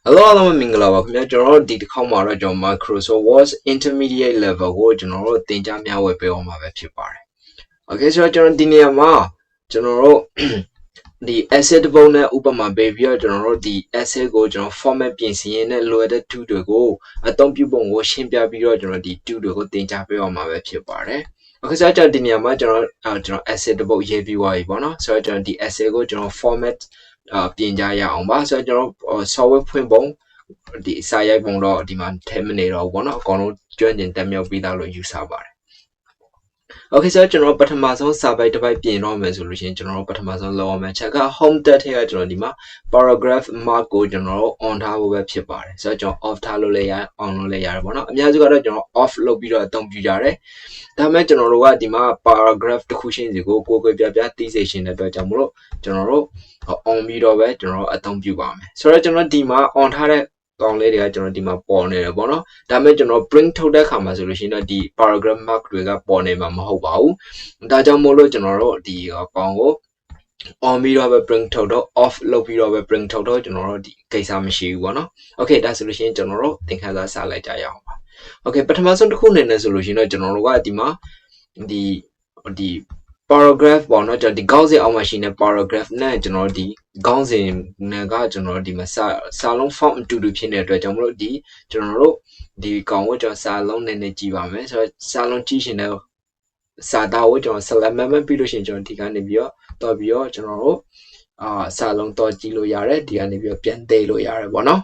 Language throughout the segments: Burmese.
Hello အားလုံးပဲမင်္ဂလာပါခင်ဗျာကျွန်တော်တို့ဒီတစ်ခေါက်မှာတော့ကျွန်တော် Microsoft Word Intermediate Level ကိုကျွန်တော်တို့သင်ကြားမျှဝေပေးအောင်မှာပဲဖြစ်ပါတယ် Okay ဆိုတော့ကျွန်တော်ဒီနေရာမှာကျွန်တော်တို့ဒီ asset တစ်ပုဒ်နဲ့ဥပမာပေးပြီးတော့ကျွန်တော်တို့ဒီ asset ကိုကျွန်တော် format ပြင်ဆင်ရင်းနဲ့လိုအပ်တဲ့ tool တွေကိုအသုံးပြုပုံကိုရှင်းပြပြီးတော့ကျွန်တော်ဒီ tool တွေကိုသင်ကြားပေးအောင်မှာပဲဖြစ်ပါတယ် Okay ဆိုတော့ကျွန်တော်ဒီနေရာမှာကျွန်တော် asset တစ်ပုဒ်ရေးပြီးသွားပြီပေါ့နော်ဆိုတော့ကျွန်တော်ဒီ asset ကိုကျွန်တော် format ပြင်ကြရအောင်ပါဆိုတော့ကျွန်တော် software ဖွင့်ပုံဒီစာရိုက်ပုံတော့ဒီမှာထဲမနေတော့ဘူးပေါ့နော်အကောင်လုံးကျွမ်းကျင်တက်မြောက်ပြီးသားလို့ယူဆပါတယ် Okay ဆိုတော့ကျွန်တော်ပထမဆုံးစာပိုက်တစ်ပိုက်ပြင်တော့မယ်ဆိုလို့ရှိရင်ကျွန်တော်ပထမဆုံးလောက်အောင်မယ်ချက်က home tab ထဲကကျွန်တော်ဒီမှာ paragraph mark ကိုကျွန်တော် on ထားဖို့ပဲဖြစ်ပါတယ်ဆိုတော့ကျွန်တော် off ထားလို့လည်းရ on လို့လည်းရတယ်ပေါ့နော်အများစုကတော့ကျွန်တော် off လုပ်ပြီးတော့အသုံးပြုကြတယ်ဒါပေမဲ့ကျွန်တော်တို့ကဒီမှာ paragraph တစ်ခုချင်းစီကိုကိုယ်ကိုယ်ပြပြသိစေရှင်တဲ့အတွက်ကြောင့်မလို့ကျွန်တော်တို့ on ပြီးတော့ပဲကျွန်တော်အသုံးပြုပါမယ်ဆိုတော့ကျွန်တော်ဒီမှာ on ထားတဲ့ကောင်းလေးတွေကကျွန်တော်ဒီမှာပေါ်နေတယ်ပေါ့နော်ဒါပေမဲ့ကျွန်တော် print ထုတ်တဲ့အခါမှာဆိုလို့ရှိရင်တော့ဒီ paragraph mark တွေကပေါ်နေမှာမဟုတ်ပါဘူးဒါကြောင့်မို့လို့ကျွန်တော်တို့ဒီကောင်းကို on ပြီးတော့ပဲ print ထုတ်တော့ off လုပ်ပြီးတော့ပဲ print ထုတ်တော့ကျွန်တော်တို့ဒီကိစ္စမရှိဘူးပေါ့နော် okay ဒါဆိုလို့ရှိရင်ကျွန်တော်တို့သင်ခန်းစာစလိုက်ကြရအောင်ပါ okay ပထမဆုံးတစ်ခုအနေနဲ့ဆိုလို့ရှိရင်တော့ကျွန်တော်တို့ကဒီမှာဒီ paragraph ပေါ့နော်ကျွန်တော်ဒီခေါင်းစဉ်အောက်မှာရှိနေ paragraph နဲ့ကျွန်တော်ဒီခေါင်းစဉ်နဲ့ကကျွန်တော်ဒီမှာစာလုံး font အတူတူဖြစ်နေတဲ့အတွက်ကြောင့်မလို့ဒီကျွန်တော်တို့ဒီကောင်ကိုကျွန်တော်စာလုံးနည်းနည်းကြည့်ပါမယ်ဆိုတော့စာလုံးကြည့်ရှင်တဲ့စာသားကိုကျွန်တော် select မှပြီးလို့ရှိရင်ကျွန်တော်ဒီကနေပြီးတော့တော်ပြီးတော့ကျွန်တော်တို့စာလုံးတော့ကြည့်လို့ရတယ်ဒီကနေပြီးတော့ပြန်သိလို့ရတယ်ပေါ့နော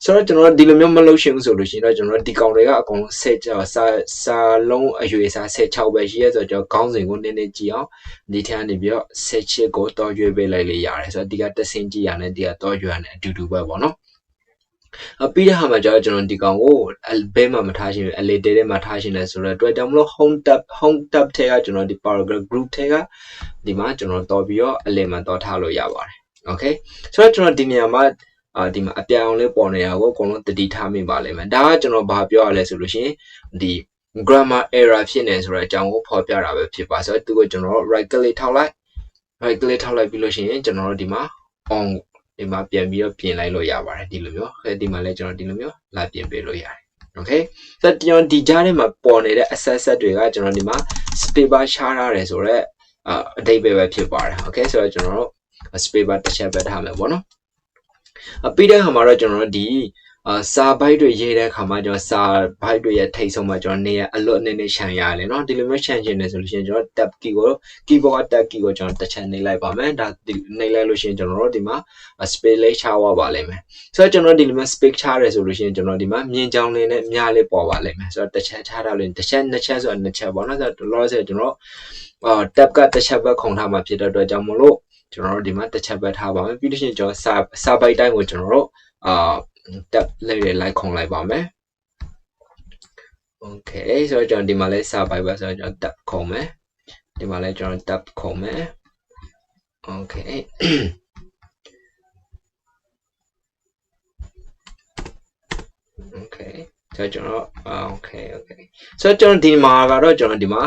်ဆိုတော့ကျွန်တော်ဒီလိုမျိုးမလုပ်ရှင်ဘူးဆိုလို့ရှိရင်တော့ကျွန်တော်ဒီကောင်တွေကအကုန်လုံးစာလုံးအရွယ်အစား16ပဲရှိရဲဆိုတော့ကျွန်တော်ခေါင်းစဉ်ကိုနည်းနည်းကြည့်အောင်ဒီထက်ကနေပြီးတော့18ကိုတော့ရွေးပေးလိုက်လေရတယ်ဆိုတော့ဒီကတစ်ဆင့်ကြည့်ရတယ်ဒီကတော့ရွေးရတယ်အတူတူပဲပေါ့နော်ပြီးတဲ့ဟာမှာကျွန်တော်ဒီကောင်ကိုဘဲမှာမထားရှင်အလေတဲထဲမှာထားရှင်လဲဆိုတော့အတွက်ကြောင့်မလို့ home tab ထဲကကျွန်တော်ဒီ paragraph group ထဲကဒီမှာကျွန်တော်တော့ပြီးတော့အလေမှာတော့ထားလို့ရပါတယ် okay ဆိုတော့ကျွန်တော်ဒီနေရာမှာဒီမှာအပြအောင်လေးပေါ်နေတာကိုအကုန်လုံးတတိထားမိပါလိမ့်မယ်ဒါကကျွန်တော်ဘာပြောရလဲဆိုလို့ရှိရင်ဒီ grammar error ဖြစ်နေဆိုတော့အကြောင်းကိုဖော်ပြတာပဲဖြစ်ပါဆိုတော့သူကကျွန်တော် right click ထောက်လိုက်ပြီးလို့ရှိရင်ကျွန်တော်ဒီမှာ on ဒီမှာပြန်ပြီးတော့ပြင်လိုက်လို့ရပါတယ်ဒီလိုမျိုးဒီမှာလည်းကျွန်တော်ဒီလိုမျိုးလာပြင်ပေးလို့ရတယ် okay ဆိုတော့ကျွန်တော်ဒီကြားထဲမှာပေါ်နေတဲ့အဆက်တွေကကျွန်တော်ဒီမှာ space bar ချထားတယ်ဆိုတော့အဓိပ္ပာယ်ပဲဖြစ်ပါတယ် okay ဆိုတော့ကျွန်တော်တို့ space bar တစ်ချက်ပဲထားမယ်ပေါ့နော်ပြီးတဲ့အခါမှာတော့ကျွန်တော်တို့ဒီစာဘိုက်တွေရေးတဲ့အခါမှာကျွန်တော်စာဘိုက်တွေရဲ့ထိပ်ဆုံးမှာကျွန်တော်နေရအလွတ်အနေနဲ့ခြံရတယ်เนาะဒီလိုမျိုးခြံချင်တယ်ဆိုလို့ရှိရင်ကျွန်တော် tab key ကို keyboard က tab key ကိုကျွန်တော်တစ်ချက်နှိပ်လိုက်ပါမယ်ဒါနှိပ်လိုက်လို့ရှိရင်ကျွန်တော်တို့ဒီမှာ space လေးချသွားပါလိမ့်မယ်ဆိုတော့ကျွန်တော်ဒီလိုမျိုး space ချရတယ်ဆိုလို့ရှိရင်ကျွန်တော်ဒီမှာမြင်းချောင်းလေးနဲ့မြားလေးပေါ်ပါလိမ့်မယ်ဆိုတော့တစ်ချက်ချထားလို့တစ်ချက်နှစ်ချက်ဆိုတော့နှစ်ချက်ပေါ့เนาะဆိုတော့လောဆယ်ကျွန်တော်tab ကတစ်ချက်ပဲခုံထားမှာဖြစ်တဲ့အတွက်ကြောင့်မလို့ကျွန်တော်တို့ဒီမှာတစ်ချက်ပဲထားပါမယ်ပြီးလို့ရှိရင်ကျွန်တော်စာပိုက်တိုင်းကိုကျွန်တော်တို့tab လေးလိုက်ခုံလိုက်ပါမယ် okay ဆိုတော့ကျွန်တော်ဒီမှာလည်းစာပိုက်ပဲဆိုတော့ကျွန်တော် tab ခုံမယ်ဒီမှာလည်းကျွန်တော် tab ခုံမယ် okay okay ဆိုတော့ကျွန်တော်okay ဆိုတော့ကျွန်တော်ဒီမှာကတော့ကျွန်တော်ဒီမှာ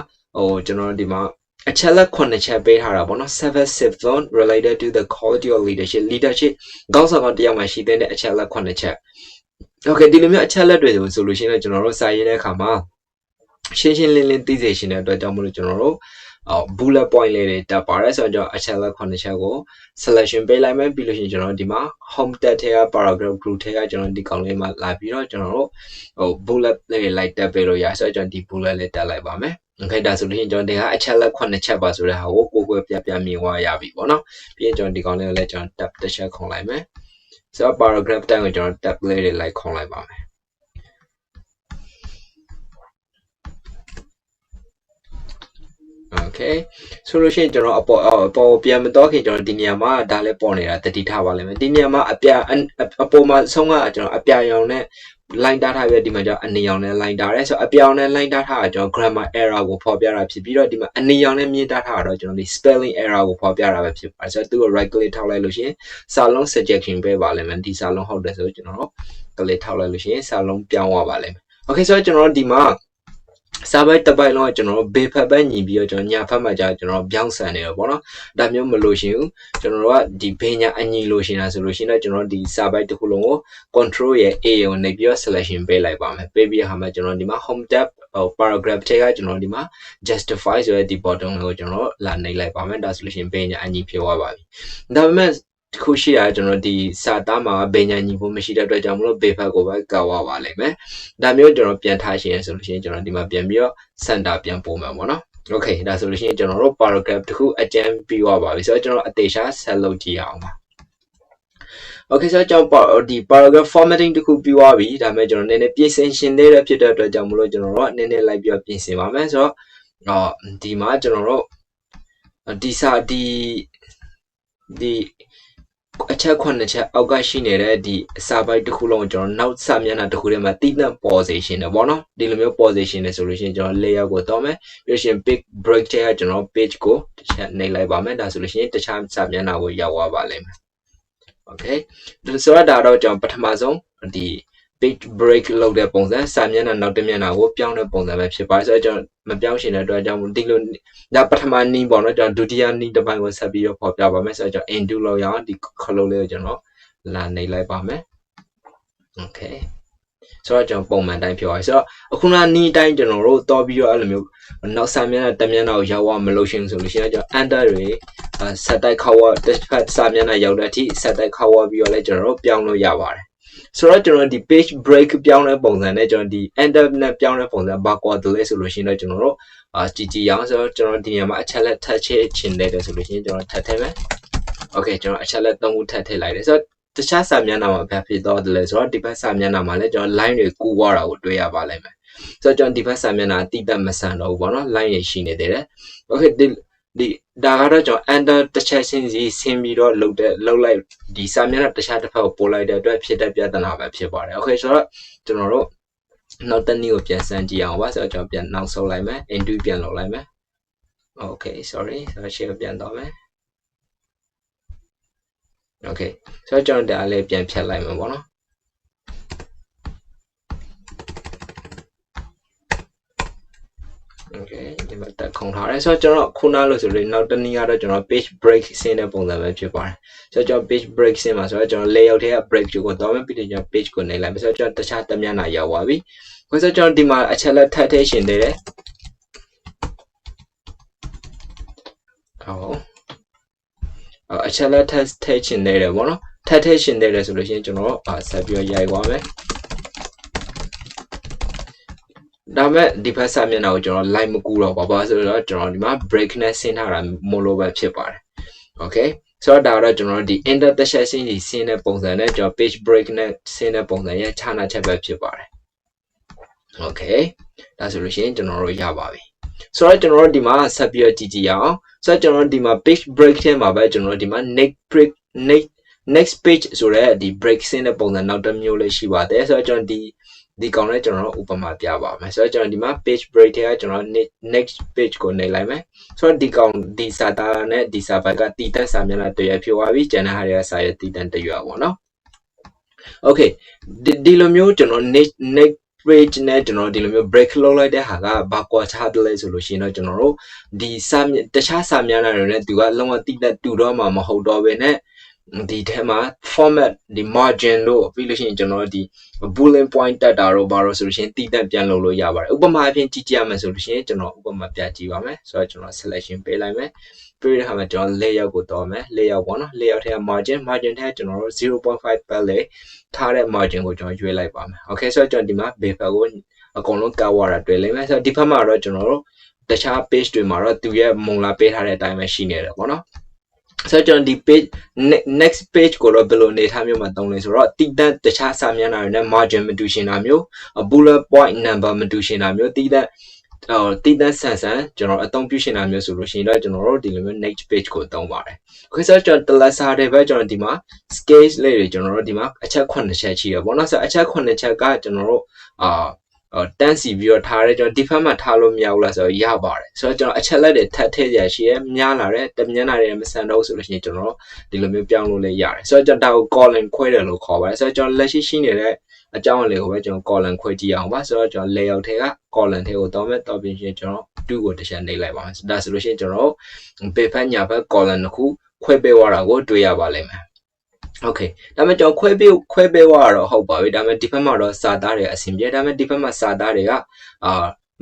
ကျွန်တော်ဒီမှာအချက်လက်9ချက်ပေးထားတာပေါ့နော် 7 zone related to the quality of leadership ခေါင်းဆောင်ကတယောက်မှရှိတဲ့အချက်လက်9ချက် okay ဒီလိုမျိုးအချက်လက်တွေဆိုလို့ရှိရင်ကျွန်တော်တို့စာရေးတဲ့အခါမှာရှင်းရှင်းလင်းလင်းသိစေရှင်တဲ့အတွက်ကြောင့်မလို့ကျွန်တော်တို့ bullet point လေးတွေတက်ပါတယ်ဆိုတော့ကျွန်တော်အချက်လက်9ချက်ကို selection ပေးလိုက်မယ်ပြီးလို့ရှိရင်ကျွန်တော်ဒီမှာ home tab ထဲက paragraph group ထဲကကျွန်တော်ဒီကောင်လေးမှာလာပြီးတော့ကျွန်တော်တို့bullet လေးလိုက်တက်ပေးလို့ရဆိုတော့ကျွန်တော်ဒီ bullet လေးတက်လိုက်ပါမယ်okay ဒါဆိုလို့ရှိရင်ကျွန်တော်ဒီကအချက်လက်9ချက်ပါဆိုတဲ့ဟာကိုကိုယ်ပြမြင်သွားရပြီပေါ့နော်ပြီးရင်ကျွန်တော်ဒီကောင်လေးကိုလည်းကျွန်တော် tab တစ်ချက်ခုံလိုက်မယ်ဆိုတော့ paragraph တိုင်းကိုကျွန်တော် tab လေးတွေလိုက်ခုံလိုက်ပါမယ် okay ဆိုလို့ရှိရင်ကျွန်တော်အပေါ်ပြန်မတော့ခင်ကျွန်တော်ဒီနေရာမှာဒါလည်းပေါ်နေတာတတိထားပါလိမ့်မယ်ဒီနေရာမှာအပေါ်မှာဆုံးကကျွန်တော်အပြရောင်နဲ့ line ထားထားပြီးဒီမှာကျွန်တော်အနေရောင်နဲ့ line ထားရဲဆိုအပြောင်နဲ့ line ထားတာကျွန်တော် grammar error ကိုဖော်ပြတာဖြစ်ပြီးတော့ဒီမှာအနေရောင်နဲ့မြင်ထားတာတော့ကျွန်တော်ဒီ spelling error ကိုဖော်ပြတာပဲဖြစ်ပါတယ်ဆိုတော့သူ့ကို right click ထောက်လိုက်လို့ရှိရင်စာလုံး suggestion ပေးပါလိမ့်မယ်ဒီစာလုံးဟုတ်တယ်ဆိုကျွန်တော် click ထောက်လိုက်လို့ရှိရင်စာလုံးပြောင်းသွားပါလိမ့်မယ် okay ဆိုတော့ကျွန်တော်ဒီမှာ Sabai tabai lo general be papa ni bio john ya fama ja general bounce and a bono that mu lotion general di pena any lotion as solution general di sabai to hulongo control ye a on the bio selection be like bam baby hama general di ma home tab or paragraph check general di ma justifies your the bottom general la nay like bam that solution pena any pure ba that means ခုရှိတာကျွန်တော်ဒီစာသားမှာဗညာညီဖို့မရှိတဲ့အတွက်ကြောင့်မလို့ဘေဖက်ကိုပဲကောက်ရပါလိမ့်မယ်ဒါမျိုးကျွန်တော်ပြန်ထားရှင်ဆိုလို့ရှိရင်ကျွန်တော်ဒီမှာပြန်ပြီးတော့ center ပြန်ပို့မှာပေါ့နော် okay ဒါဆိုလို့ရှိရင်ကျွန်တော်တို့ paragraph တစ်ခုအကျဉ်းပြီးသွားပါပြီဆိုတော့ကျွန်တော်အသေးချာဆက်လုပ်ကြည့်အောင်ပါ okay ဆိုတော့ကျွန်တော်ဒီ paragraph formatting တစ်ခုပြီးသွားပြီဒါပေမဲ့ကျွန်တော်နည်းနည်းပြင်ဆင်ရှင်သေးတဲ့ဖြစ်တဲ့အတွက်ကြောင့်မလို့ကျွန်တော်တို့နည်းနည်းလိုက်ပြီးတော့ပြင်ဆင်ပါမယ်ဆိုတော့ဒီမှာကျွန်တော်တို့ဒီစာဒီအချက်9ချက်အောက်ကရှိနေတဲ့ဒီအစာပိုက်တစ်ခုလုံးကျွန်တော်နောက်စာမျက်နှာတစ်ခုထဲမှာတည်တဲ့ position တယ်ပေါ့နော်ဒီလိုမျိုး position နဲ့ဆိုလို့ရှိရင်ကျွန်တော် layer ကိုတော့မယ်ပြီးရှင် big break ထဲကကျွန်တော် page ကိုတစ်ချက်နှိပ်လိုက်ပါမယ်ဒါဆိုလို့ရှိရင်တခြားစာမျက်နှာကိုရောက်သွားပါလိမ့်မယ် okay ဆိုတော့ဒါတော့ကျွန်တော်ပထမဆုံးဒီ big break လုပ်တဲ့ပုံစံစာမျက်နှာနောက်တစ်မျက်နှာကိုပြောင်းတဲ့ပုံစံပဲဖြစ်ပါတယ်ဆိုတော့ကျွန်တော်မပြောင်းရှင်တဲ့အတွက်ကြောင့်ဒီလိုဒါပထမနည်းပေါ့နော်ကျွန်တော်ဒုတိယနည်းတစ်ပိုင်းကိုဆက်ပြီးတော့ပေါ်ပြပါမယ်ဆိုတော့ကျွန်တော် undo လုပ်ရအောင်ဒီခလုံးလေးကိုကျွန်တော်လာနှိပ်လိုက်ပါမယ် okay ဆိုတော့ကျွန်တော်ပုံမှန်တိုင်းပြောရအောင်ဆိုတော့အခုနနီးတိုင်းကျွန်တော်တို့တော်ပြီးတော့အဲ့လိုမျိုးနောက်စာမျက်နှာတစ်မျက်နှာကိုရောက်အောင်မလို့ရှင်ဆိုလို့ရှိရင်ကျွန်တော် enter တွေဆက်တိုက်ခေါက်ဝတစ်ဖက်စာမျက်နှာရောက်တဲ့အထိဆက်တိုက်ခေါက်ဝပြီးတော့လည်းကျွန်တော်တို့ပြောင်းလို့ရပါတယ်ဆိုတော့ကျွန်တော်ဒီ page break ပြောင်းတဲ့ပုံစံနဲ့ကျွန်တော်ဒီ enter နဲ့ပြောင်းတဲ့ပုံစံဘာကွာတယ်လဲဆိုလို့ရှိရင်တော့ကျွန်တော်တို့ကြည့်အောင်ဆိုတော့ကျွန်တော်ဒီနေရာမှာအချက်လက်ထပ်ချင်တယ်ဆိုလို့ရှိရင်ကျွန်တော်ထပ်ထည့်မယ် okay ကျွန်တော်အချက်လက်3ခုထပ်ထည့်လိုက်တယ်ဆိုတော့တခြားစာမျက်နှာမှာဘာဖြစ်တော့တယ်လဲဆိုတော့ဒီဘက်စာမျက်နှာမှာလည်းကျွန်တော် line တွေကူးသွားတာကိုတွေ့ရပါလိမ့်မယ်ဆိုတော့ကျွန်တော်ဒီဘက်စာမျက်နှာတိတက်မဆန်တော့ဘူးပေါ့နော် line တွေရှိနေသေးတယ် okay ဒီဒါကတော့ကျွန်တော် enter တစ်ချက်ချင်းစီဆင်းပြီးတော့လောက်လိုက်ဒီစာမျက်နှာတခြားတစ်ဖက်ကိုပို့လိုက်တဲ့အတွက်ဖြစ်တဲ့ပြဿနာပဲဖြစ်ပါတယ် okay ဆိုတော့ကျွန်တော်တို့နောက်တစ်နည်းကိုပြန်စမ်းကြည့်အောင်ပါဆိုတော့ကျွန်တော်ပြန်နောက်ဆုတ်လိုက်မယ် undo ပြန်လုပ်လိုက်မယ် okay sorry ဆိုတော့ share ပြန်တော့မယ် okay ဆိုတော့ကျွန်တော်ဒါလေးပြန်ဖြတ်လိုက်မှာပေါ့နော် okay ဒီမှာတက်ခုံထားတယ်ဆိုတော့ကျွန်တော်ခုနလို့ဆိုလို့နောက်တစ်နည်းကတော့ကျွန်တော် page break ဆင်းတဲ့ပုံစံပဲဖြစ်ပါတယ်ဆိုတော့ကျွန်တော် page break ဆင်းမှာဆိုတော့ကျွန်တော် layout ထဲက break ကိုတော့မယ်ပြီးတော့ကျွန်တော် page ကိုနှိပ်လိုက်မယ်ဆိုတော့ကျွန်တော်တခြားတစ်မျက်နှာရောက်သွားပြီဆိုတော့ကျွန်တော်ဒီမှာအချက်လက်ထပ်ထည့်ရှင်သေးတယ်အချက်လက်ထပ်ထည့်ရှင်သေးတယ်ပေါ့နော်ထပ်ထည့်ရှင်သေးတယ်ဆိုလို့ရှိရင်ကျွန်တော်ဆက်ပြီးရိုက်သွားမယ်ဒါမဲ့ဒီဖက်စာမျက်နှာကိုကျွန်တော် line မကူတော့ဘာဆိုတော့ကျွန်တော်ဒီမှာ break နဲ့ဆင်းထားတာမို့လို့ပဲဖြစ်ပါတယ် okay ဆိုတော့ဒါတော့ကျွန်တော်ဒီ enter တစ်ချက်ဆင်းစီဆင်းတဲ့ပုံစံနဲ့ကျွန်တော် page break နဲ့ဆင်းတဲ့ပုံစံရဲ့ခြားနာချက်ပဲဖြစ်ပါတယ် okay ဒါဆိုလို့ရှိရင်ကျွန်တော်တို့ရပါပြီဆိုတော့ကျွန်တော်တို့ဒီမှာဆက်ပြီးတော့ကြည့်အောင်ဆိုတော့ကျွန်တော်ဒီမှာ page break ထဲမှာပဲကျွန်တော်ဒီမှာ next page ဆိုတဲ့ဒီ break ဆင်းတဲ့ပုံစံနောက်တစ်မျိုးလေးရှိပါတယ်ဆိုတော့ကျွန်တော်ဒီကောင်နဲ့ကျွန်တော်ဥပမာပြပါမယ်ဆိုတော့ကျွန်တော်ဒီမှာ page break ထဲကကျွန်တော် next page ကိုနှိပ်လိုက်မယ်ဆိုတော့ဒီကောင်ဒီစာသားနဲ့ဒီစာပိုက်ကတည်တတ်စာမျက်နှာတရွက်ဖြစ်သွားပြီကျန်တဲ့ဟာတွေကစာရဲ့တည်တတ်တရွက်ပေါ့နော် okay ဒီလိုမျိုးကျွန်တော် next page နဲ့ကျွန်တော်ဒီလိုမျိုး break လုပ်လိုက်တဲ့ဟာကဘာကွာခြားတယ်လဲဆိုလို့ရှိရင်တော့ကျွန်တော်တို့ဒီစာတခြားစာမျက်နှာတွေနဲ့သူကလုံးဝတည်တတ်တူတော့မှမဟုတ်တော့ဘဲနဲ့ဒီထဲမှာ format ဒီ margin လို့ပြီးလို့ရှိရင်ကျွန်တော်ဒီ bullet point တက်တာတော့ဘာလို့ဆိုလို့ရှိရင်တည်တတ်ပြန်လုပ်လို့ရပါတယ်ဥပမာအဖြစ်ကြည့်ကြရမယ်ဆိုလို့ရှိရင်ကျွန်တော်ဥပမာပြကြည့်ပါမယ်ဆိုတော့ကျွန်တော် selection ပေးလိုက်မယ်ပြီးတဲ့အခါမှာကျွန်တော် layout ကိုတော့မယ် layout ပေါ့နော် layout ထဲက margin ထဲကျွန်တော်တို့ 0.5 pixel ထားတဲ့ margin ကိုကျွန်တော်ရွေးလိုက်ပါမယ် okay ဆိုတော့ကျွန်တော်ဒီမှာ bevel ကိုအကုန်လုံးကောက်ရတာတွေ့လိမ့်မယ်ဆိုတော့ဒီဘက်မှာတော့ကျွန်တော်တို့တခြား page တွေမှာတော့သူရဲ့မုံလာပေးထားတဲ့အတိုင်းပဲရှိနေတယ်ပေါ့နော်ဆိုတော့ကျွန်တော်ဒီ page next page ကိုတော့ဘယ်လိုအနေထားမျိုးမှာသုံးလဲဆိုတော့တည်တတ်တခြားစာမျက်နှာတွေနဲ့ margin မတူရှင်တာမျိုး bullet point number မတူရှင်တာမျိုးတည်တတ်ဆန်ကျွန်တော်အသုံးပြုရှင်တာမျိုးဆိုလို့ရှိရင်တော့ကျွန်တော်တို့ဒီလိုမျိုး next page ကိုသုံးပါတယ်။ Okay ဆိုတော့ကျွန်တော် tele စာတွေပဲကျွန်တော်ဒီမှာ scale လေးတွေကျွန်တော်တို့ဒီမှာအချက်9ချက်ရှိရပေါ့နော်ဆိုတော့အချက်9ချက်ကကျွန်တော်တို့ တန်းစီပြီးတော့ထားတယ်ကျွန်တော်ဒီဘက်မှာထားလို့မရဘူးလားဆိုတော့ရပါတယ်ဆိုတော့ကျွန်တော်အချက်လက်တွေထပ်ထည့်ရရှိရများလာတယ်တမျက်နှာတွေမဆန်တော့ဆိုလို့ရှိရင်ကျွန်တော်ဒီလိုမျိုးပြောင်းလို့လည်းရတယ်ဆိုတော့ကျွန်တော်ဒါကို column ခွဲတယ်လို့ခေါ်ပါတယ်ဆိုတော့ကျွန်တော်လက်ရှိရှိနေတဲ့အကြောင်းအလေးကိုပဲကျွန်တော် column ခွဲကြည့်အောင်ပါဆိုတော့ကျွန်တော် layout ထဲက column ထဲကိုတော့မယ်တော့ပြင်ရှင်ကျွန်တော်2ကိုတစ်ချက်နှိပ်လိုက်ပါမယ်ဒါဆိုလို့ရှိရင်ကျွန်တော်ဘယ်ဘက်ညာဘက် column တစ်ခုခွဲပေးသွားတာကိုတွေ့ရပါလိမ့်မယ်Okay ဒါပေမဲ့ကျွန်တော်ခွဲပေးသွားတော့ဟုတ်ပါပြီဒါပေမဲ့ဒီဘက်မှာတော့စာသားတွေအဆင်ပြေဒါပေမဲ့ဒီဘက်မှာစာသားတွေက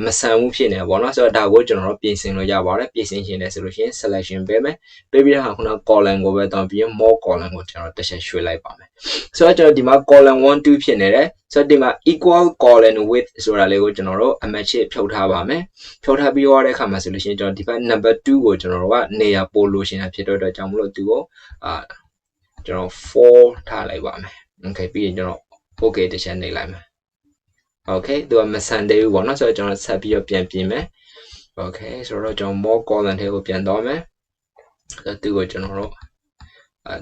မဆန်ဘူးဖြစ်နေပေါ့နော်ဆိုတော့ဒါကိုကျွန်တော်ပြင်ဆင်လို့ရပါတယ်ပြင်ဆင်ရှင်တယ်ဆိုလို့ရှိရင် selection ပေးမယ်ပေးပြီးတော့ခုန column ကိုပဲတောင်းပြီး more column ကိုကျွန်တော်တစ်ချက်ရွှေ့လိုက်ပါမယ်ဆိုတော့ကျွန်တော်ဒီမှာ column 1 2ဖြစ်နေတယ်ဆိုတော့ဒီမှာ equal column width ဆိုတာလေးကိုကျွန်တော်တို့အမှတ်ချဖြုတ်ထားပါမယ်ဖြုတ်ထားပြီးသွားတဲ့အခါမှာဆိုလို့ရှိရင်ကျွန်တော်ဒီဘက် number 2ကိုကျွန်တော်တို့ကနေရာပို့လို့ရှင်တာဖြစ်တော့ကြောင့်မလို့သူကိုကျွန်တော်4ထားလိုက်ပါမယ် Okay ပြီးရင်ကျွန်တော် Okay တစ်ချက်နှိပ်လိုက်မယ် Okay သူကမဆန်သေးဘူးပေါ့နော်ဆိုတော့ကျွန်တော်ဆက်ပြီးတော့ပြန်ပြင်မယ် Okay ဆိုတော့ကျွန်တော် more column ထဲကိုပြန်တော့မယ်ဆိုတော့သူကိုကျွန်တော်တို့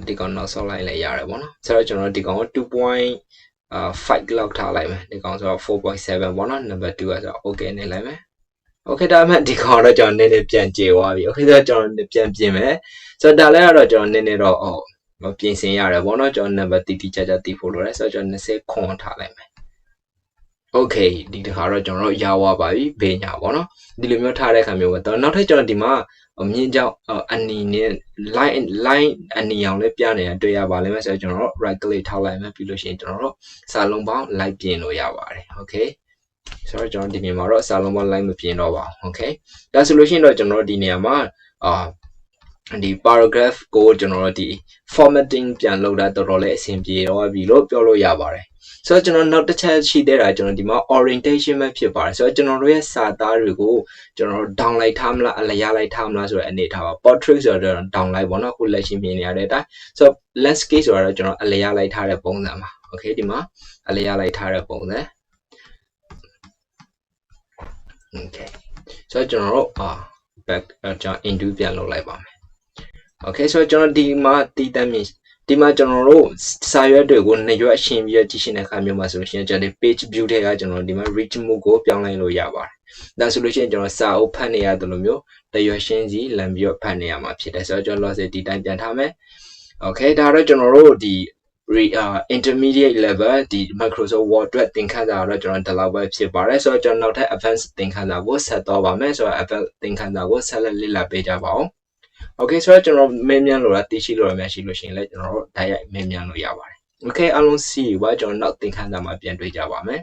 ဒီကောင်နောက်ဆောက်လိုက်လည်းရတယ်ပေါ့နော်ဆိုတော့ကျွန်တော်ဒီကောင်ကို 2.5 လောက်ထားလိုက်မယ်ဒီကောင်ဆိုတော့ 4.7 ပေါ့နော် number 2ကဆိုတော့ Okay နှိပ်လိုက်မယ် Okay ဒါမှဒီကောင်တော့ကျွန်တော်နည်းနည်းပြန်ကျေသွားပြီ Okay ဆိုတော့ကျွန်တော်ပြန်ပြင်မယ်ဆိုတော့ဒါလည်းတော့ကျွန်တော်နည်းနည်းတော့ပြင်ဆင်ရတယ်ပေါ့နော်ကျွန်တော် number တိကျတိဖို့လိုတယ်ဆိုတော့ကျွန်တော်20ခွန်ထားလိုက်မယ် Okay ဒီတစ်ခါတော့ကျွန်တော်ရသွားပါပြီဘေးညာပေါ့နော်ဒီလိုမျိုးထားတဲ့အခါမျိုးပဲတော့နောက်ထပ်ကျွန်တော်ဒီမှာမြင်းကြောင်အနီနဲ့ line အနီအောင်လေးပြနေတာတွေ့ရပါလိမ့်မယ်ဆိုတော့ကျွန်တော် right click ထောက်လိုက်မယ်ပြီးလို့ရှိရင်ကျွန်တော်တို့စာလုံးပေါင်း line ပြင်လို့ရပါတယ် Okay ဆိုတော့ကျွန်တော်ဒီနေရာမှာတော့စာလုံးပေါင်း line မပြင်တော့ပါဘူး Okay ဒါဆိုလို့ရှိရင်တော့ကျွန်တော်ဒီနေရာမှာဒီ paragraph ကိုကျွန်တော်တို့ဒီ formatting ပြန်လုပ်တာတော်တော်လေးအဆင်ပြေတော့ပြီလို့ပြောလို့ရပါတယ်ဆိုတော့ကျွန်တော်နောက်တစ်ချက်ရှိသေးတာကျွန်တော်ဒီမှာ orientation ပဲဖြစ်ပါတယ်ဆိုတော့ကျွန်တော်တို့ရဲ့စာသားတွေကိုကျွန်တော်တို့ down လိုက်ထားမလားအလျားလိုက်ထားမလားဆိုတဲ့အနေထားပါ portrait ဆိုတော့ down လိုက်ပေါ့နော်ခုလက်ရှိမြင်နေရတဲ့အတိုင်းဆိုတော့ landscape ဆိုတော့ကျွန်တော်အလျားလိုက်ထားတဲ့ပုံစံပါ Okay ဒီမှာအလျားလိုက်ထားတဲ့ပုံစံ Okay ဆိုတော့ကျွန်တော်တို့back ကျွန်တော် into ပြန်လုပ်လိုက်ပါမယ်Okay ဆိုတော့ကျွန်တော်ဒီမှာတည်တတ်မြင်ဒီမှာကျွန်တော်တို့စာရွက်တွေကိုနှစ်ရွက်ရှင်းပြီးကြည့်ရှင်းတဲ့အခါမျိုးမှာဆိုလို့ရှိရင်ကျွန်တော်ဒီ page view ထဲကကျွန်တော်ဒီမှာ reach mode ကိုပြောင်းလိုက်လို့ရပါတယ်ဒါဆိုလို့ရှိရင်ကျွန်တော်စာအုပ်ဖတ်နေရတယ်လို့မျိုးတရွက်ရှင်းစီလမ်းပြီးတော့ဖတ်နေရမှာဖြစ်တယ်ဆိုတော့ကျွန်တော် loss ဒီတိုင်းပြန်ထားမယ် Okay ဒါတော့ကျွန်တော်တို့ဒီintermediate level ဒီ Microsoft Word အတွက်သင်ခန်းစာတော့ကျွန်တော်ဒီလောက်ပဲဖြစ်ပါတယ်ဆိုတော့ကျွန်တော်နောက်ထပ် advanced သင်ခန်းစာကိုဆက်တော့ပါမယ်ဆိုတော့ advanced သင်ခန်းစာကိုဆက်လက်လေ့လာပေးကြပါဦး Okay ဆိုတော့ကျွန်တော်မေးမြန်းလို့လားသိရှိလို့ရမရှိလို့ရှိရင်လည်းကျွန်တော်တို့ဓာတ်ရိုက်မေးမြန်းလို့ရပါတယ် Okay အားလုံး see ပါကျွန်တော်နောက်သင်ခန်းစာမှာပြန်တွေ့ကြပါမယ်